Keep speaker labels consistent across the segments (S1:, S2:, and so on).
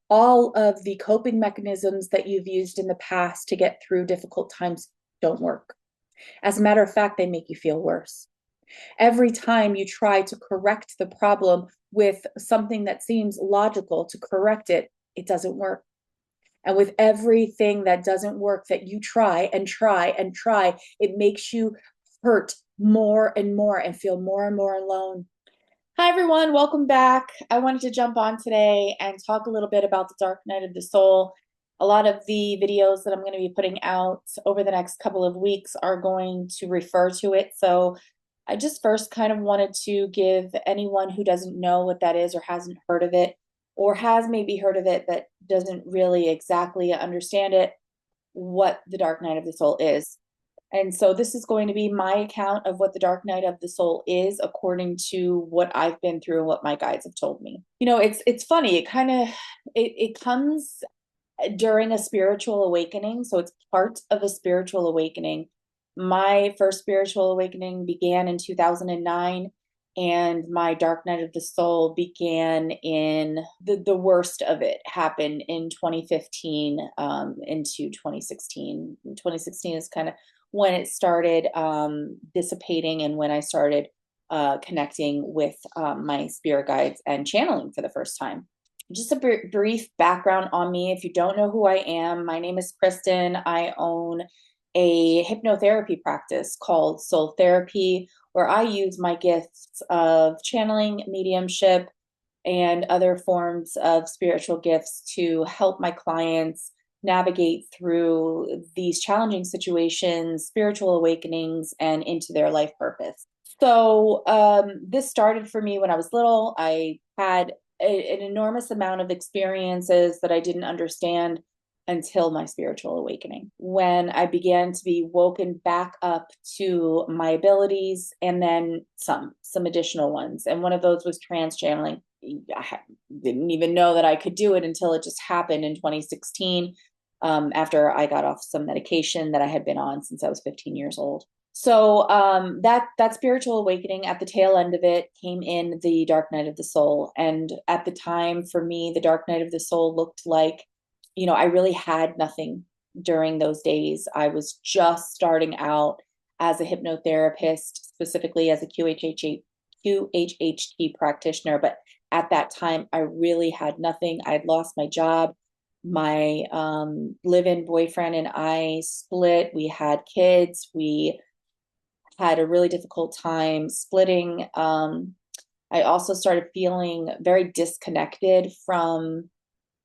S1: all of the coping mechanisms that you've used in the past to get through difficult times don't work. As a matter of fact, they make you feel worse. Every time you try to correct the problem with something that seems logical to correct it, it doesn't work. And with everything that doesn't work that you try and try and try, it makes you hurt more and more and feel more and more alone. Hi, everyone. Welcome back. I wanted to jump on today and talk a little bit about the dark night of the soul. A lot of the videos that I'm going to be putting out over the next couple of weeks are going to refer to it. So I just first kind of wanted to give anyone who doesn't know what that is or hasn't heard of it or has maybe heard of it but doesn't really exactly understand it, what the dark night of the soul is. And so this is going to be my account of what the dark night of the soul is, according to what I've been through and what my guides have told me. It's funny. It comes during a spiritual awakening, so it's part of a spiritual awakening. My first spiritual awakening began in 2009, and my dark night of the soul began in the worst of it happened in 2015 into 2016. 2016 is kind of when it started dissipating and when I started connecting with my spirit guides and channeling for the first time. Just a brief background on me. If you don't know who I am, my name is Kristen. I own a hypnotherapy practice called Soul Therapy, where I use my gifts of channeling, mediumship, and other forms of spiritual gifts to help my clients navigate through these challenging situations, spiritual awakenings, and into their life purpose. So this started for me when I was little. I had an enormous amount of experiences that I didn't understand until my spiritual awakening, when I began to be woken back up to my abilities and then some additional ones. And one of those was trance channeling. I didn't even know that I could do it until it just happened in 2016, after I got off some medication that I had been on since I was 15 years old. So that spiritual awakening, at the tail end of it, came in the dark night of the soul. And at the time, for me, the dark night of the soul looked like, I really had nothing during those days. I was just starting out as a hypnotherapist, specifically as a QHHT practitioner. But at that time, I really had nothing. I'd lost my job. My live-in boyfriend and I split. We had kids. We had a really difficult time splitting. I also started feeling very disconnected from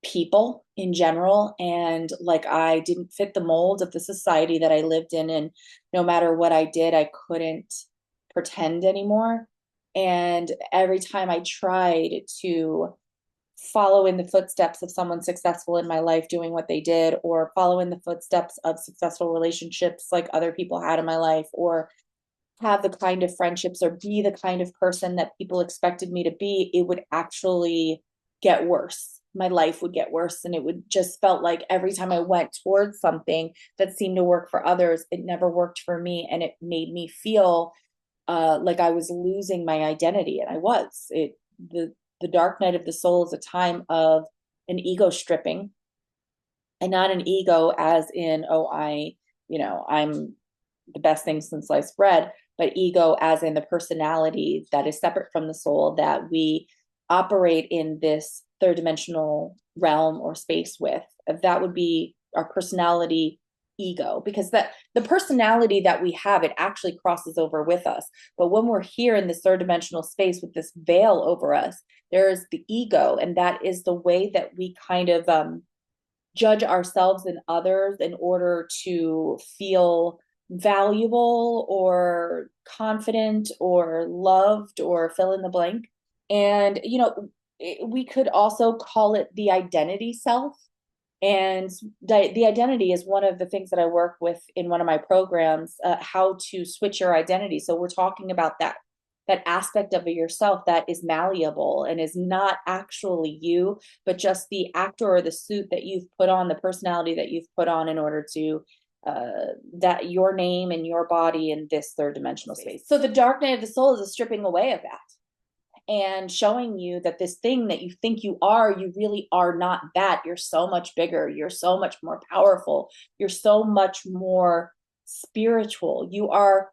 S1: people in general, and like I didn't fit the mold of the society that I lived in, and no matter what I did, I couldn't pretend anymore. And every time I tried to follow in the footsteps of someone successful in my life doing what they did, or follow in the footsteps of successful relationships like other people had in my life, or have the kind of friendships or be the kind of person that people expected me to be, it would actually get worse. My life would get worse. And it would just felt like every time I went towards something that seemed to work for others, it never worked for me. And it made me feel like I was losing my identity. And I was. The dark night of the soul is a time of an ego stripping, and not an ego as in, oh, I'm the best thing since sliced bread, but ego as in the personality that is separate from the soul, that we operate in this third dimensional realm or space with. That would be our personality ego, because the personality that we have, it actually crosses over with us. But when we're here in this third dimensional space with this veil over us, there is the ego, and that is the way that we kind of judge ourselves and others in order to feel valuable or confident or loved or fill in the blank. And, we could also call it the identity self. And the identity is one of the things that I work with in one of my programs, how to switch your identity. So we're talking about that aspect of yourself that is malleable and is not actually you, but just the actor or the suit that you've put on, the personality that you've put on in order to that your name and your body in this third dimensional space. So the dark night of the soul is a stripping away of that. and showing you that this thing that you think you are, you really are not that. You're so much bigger. You're so much more powerful. You're so much more spiritual. You are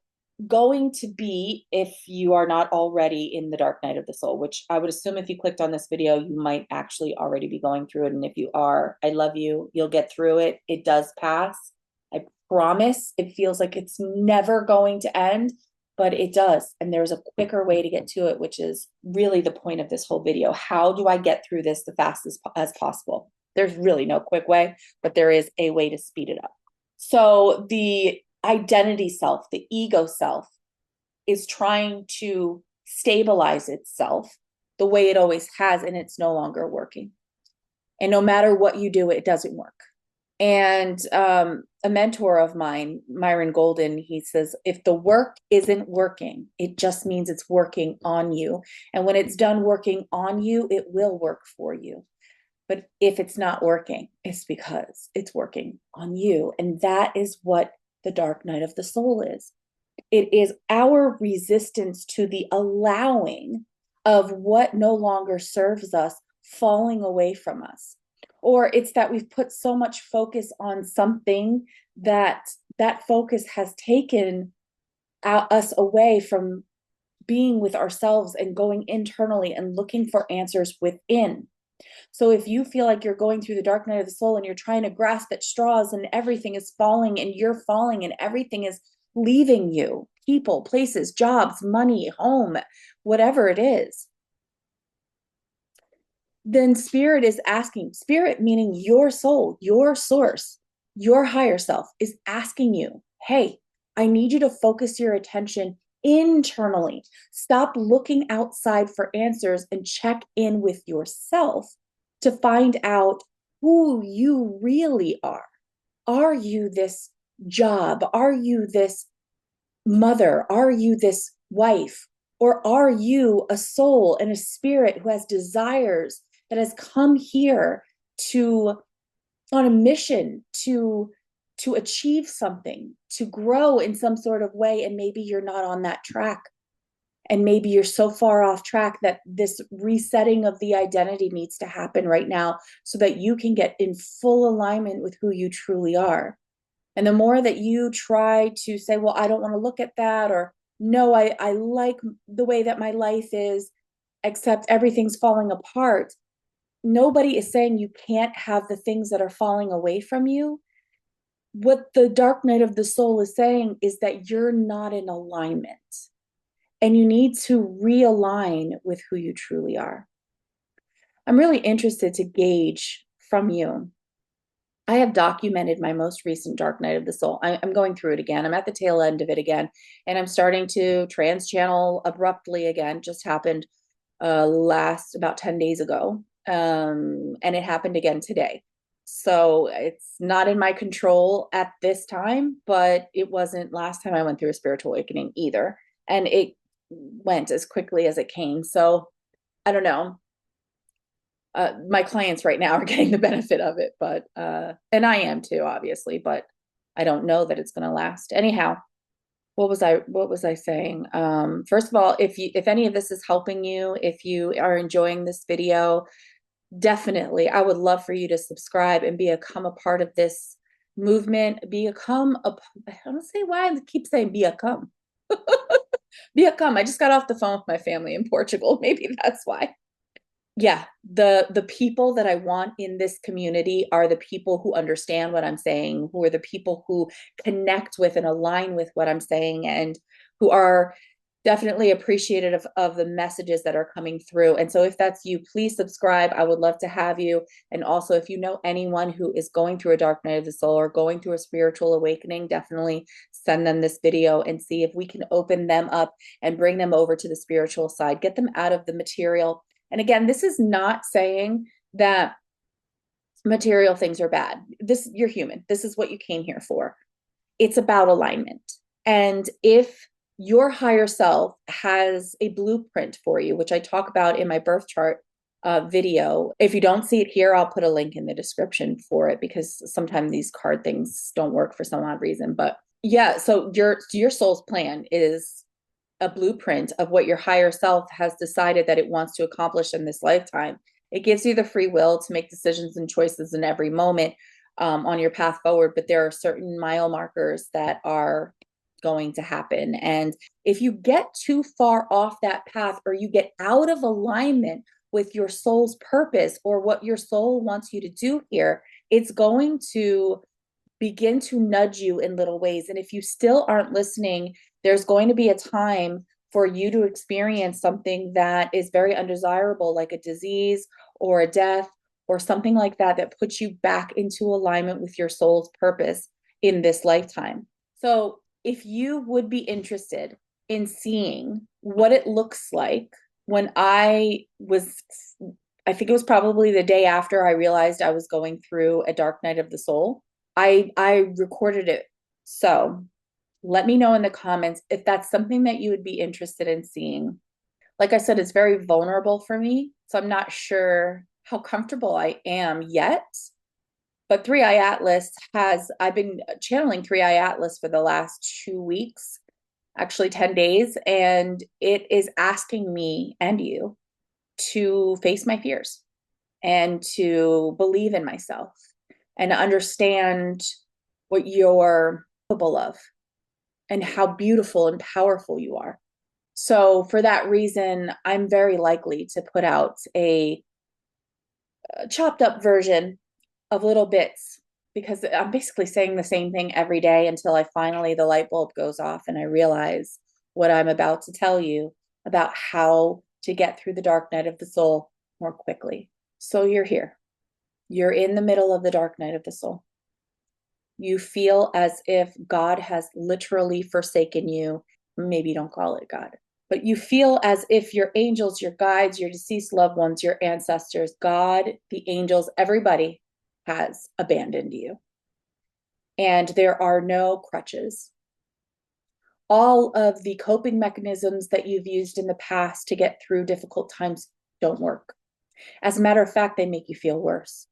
S1: going to be, if you are not already in the dark night of the soul, which I would assume if you clicked on this video, you might actually already be going through it. And if you are, I love you. You'll get through it. It does pass. I promise. It feels like it's never going to end, but it does. And there's a quicker way to get to it, which is really the point of this whole video. How do I get through this the fastest as possible? There's really no quick way, but there is a way to speed it up. So the identity self, the ego self, is trying to stabilize itself the way it always has, and it's no longer working. And no matter what you do, it doesn't work. And a mentor of mine, Myron Golden, he says, if the work isn't working, it just means it's working on you. And when it's done working on you, it will work for you. But if it's not working, it's because it's working on you. And that is what the dark night of the soul is. It is our resistance to the allowing of what no longer serves us falling away from us. Or it's that we've put so much focus on something that that focus has taken us away from being with ourselves and going internally and looking for answers within. So if you feel like you're going through the dark night of the soul and you're trying to grasp at straws and everything is falling and you're falling and everything is leaving you, people, places, jobs, money, home, whatever it is, then spirit is asking, spirit meaning your soul, your source, your higher self is asking you, hey, I need you to focus your attention internally. Stop looking outside for answers and check in with yourself to find out who you really are. Are you this job? Are you this mother? Are you this wife? Or are you a soul and a spirit who has desires, that has come here to, on a mission to achieve something, to grow in some sort of way, and maybe you're not on that track, and maybe you're so far off track that this resetting of the identity needs to happen right now so that you can get in full alignment with who you truly are. And the more that you try to say, well, I don't want to look at that, or no, I like the way that my life is, except everything's falling apart. Nobody is saying you can't have the things that are falling away from you. What the dark night of the soul is saying is that you're not in alignment, and you need to realign with who you truly are. I'm really interested to gauge from you. I have documented my most recent dark night of the soul. I'm going through it again. I'm at the tail end of it again, and I'm starting to trans channel abruptly again. Just happened last about 10 days ago. And it happened again today. So it's not in my control at this time, but it wasn't last time I went through a spiritual awakening either. And it went as quickly as it came. So I don't know. My clients right now are getting the benefit of it, but and I am too, obviously, but I don't know that it's going to last. Anyhow, what was I saying? First of all, if any of this is helping you, if you are enjoying this video, definitely, I would love for you to subscribe and become a part of this movement. I don't say why I keep saying become. Become. I just got off the phone with my family in Portugal. Maybe that's why. Yeah, the people that I want in this community are the people who understand what I'm saying, who are the people who connect with and align with what I'm saying, and who are definitely appreciative of the messages that are coming through. And so if that's you, please subscribe. I would love to have you. And also, if you know anyone who is going through a dark night of the soul or going through a spiritual awakening, definitely send them this video and see if we can open them up and bring them over to the spiritual side, get them out of the material. And again, this is not saying that material things are bad. You're human. This is what you came here for. It's about alignment. And if your higher self has a blueprint for you, which I talk about in my birth chart video. If you don't see it here, I'll put a link in the description for it, because sometimes these card things don't work for some odd reason. But yeah, so your soul's plan is a blueprint of what your higher self has decided that it wants to accomplish in this lifetime. It gives you the free will to make decisions and choices in every moment on your path forward, but there are certain mile markers that are going to happen. And if you get too far off that path, or you get out of alignment with your soul's purpose or what your soul wants you to do here, it's going to begin to nudge you in little ways. And if you still aren't listening, there's going to be a time for you to experience something that is very undesirable, like a disease or a death or something like that, that puts you back into alignment with your soul's purpose in this lifetime. So if you would be interested in seeing what it looks like when I think it was probably the day after I realized I was going through a dark night of the soul, I recorded it. So let me know in the comments if that's something that you would be interested in seeing. Like I said, it's very vulnerable for me, so I'm not sure how comfortable I am yet. But Three Eye Atlas I've been channeling Three Eye Atlas for the last 2 weeks, actually 10 days, and it is asking me and you to face my fears and to believe in myself and understand what you're capable of and how beautiful and powerful you are. So for that reason, I'm very likely to put out a chopped up version of little bits, because I'm basically saying the same thing every day until the light bulb goes off and I realize what I'm about to tell you about how to get through the dark night of the soul more quickly. So you're here. You're in the middle of the dark night of the soul. You feel as if God has literally forsaken you. Maybe don't call it God, but you feel as if your angels, your guides, your deceased loved ones, your ancestors, God, the angels, everybody has abandoned you. And there are no crutches. All of the coping mechanisms that you've used in the past to get through difficult times don't work. As a matter of fact, they make you feel worse.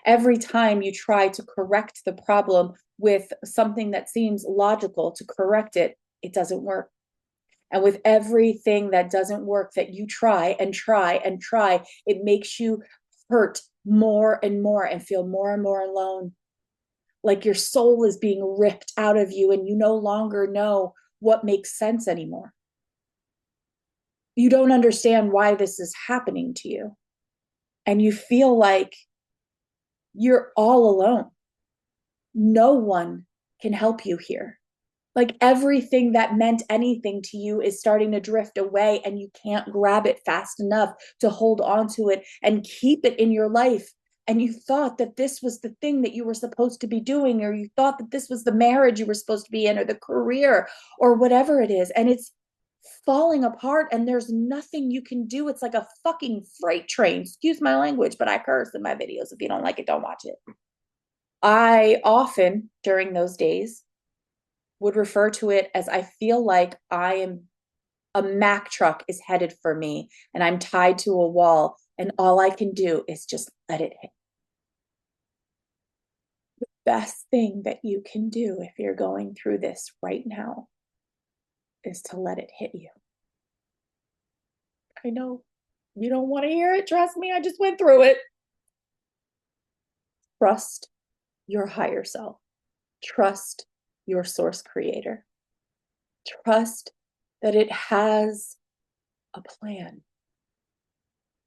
S1: Every time you try to correct the problem with something that seems logical to correct it, it doesn't work. And with everything that doesn't work that you try and try and try, it makes you hurt more and more and feel more and more alone. Like your soul is being ripped out of you and you no longer know what makes sense anymore. You don't understand why this is happening to you. And you feel like you're all alone. No one can help you here. Like everything that meant anything to you is starting to drift away and you can't grab it fast enough to hold on to it and keep it in your life. And you thought that this was the thing that you were supposed to be doing, or you thought that this was the marriage you were supposed to be in, or the career, or whatever it is. And it's falling apart and there's nothing you can do. It's like a fucking freight train. Excuse my language, but I curse in my videos. If you don't like it, don't watch it. I often, during those days, would refer to it as I feel like a Mack truck is headed for me and I'm tied to a wall and all I can do is just let it hit. The best thing that you can do if you're going through this right now is to let it hit you. I know you don't want to hear it. Trust me, I just went through it. Trust your higher self. Trust your source creator. Trust that it has a plan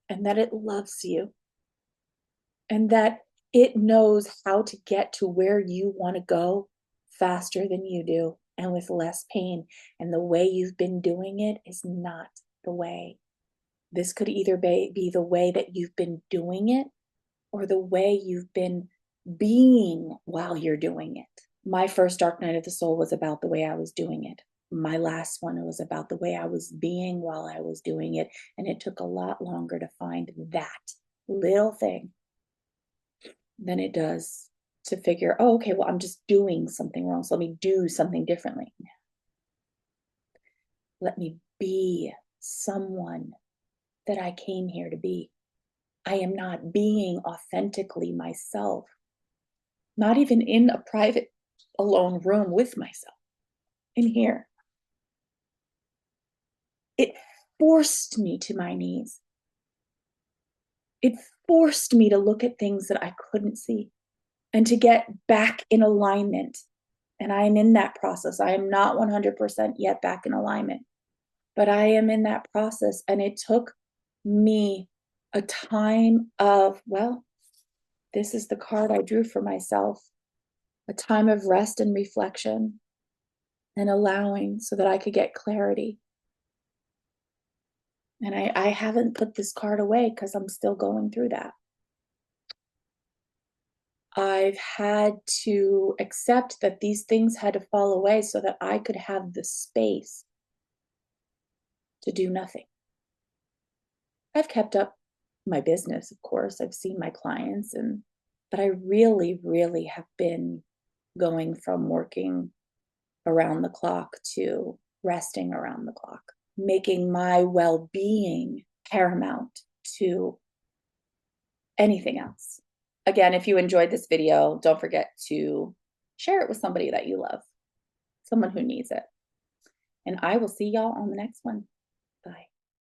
S1: and that it loves you and that it knows how to get to where you want to go faster than you do and with less pain. And the way you've been doing it is not the way. This could either be the way that you've been doing it or the way you've been being while you're doing it. My first dark night of the soul was about the way I was doing it. My last one was about the way I was being while I was doing it. And it took a lot longer to find that little thing than it does to figure, oh, okay, well, I'm just doing something wrong. So let me do something differently. Let me be someone that I came here to be. I am not being authentically myself, not even in a private, alone room with myself, in here. It forced me to my knees. It forced me to look at things that I couldn't see and to get back in alignment. And I am in that process. I am not 100% yet back in alignment, but I am in that process. And it took me a time of, well, this is the card I drew for myself, a time of rest and reflection and allowing so that I could get clarity. And I haven't put this card away because I'm still going through that. I've had to accept that these things had to fall away so that I could have the space to do nothing. I've kept up my business, of course. I've seen my clients, but I really, really have been going from working around the clock to resting around the clock, making my well-being paramount to anything else. Again, if you enjoyed this video, don't forget to share it with somebody that you love, someone who needs it. And I will see y'all on the next one. Bye.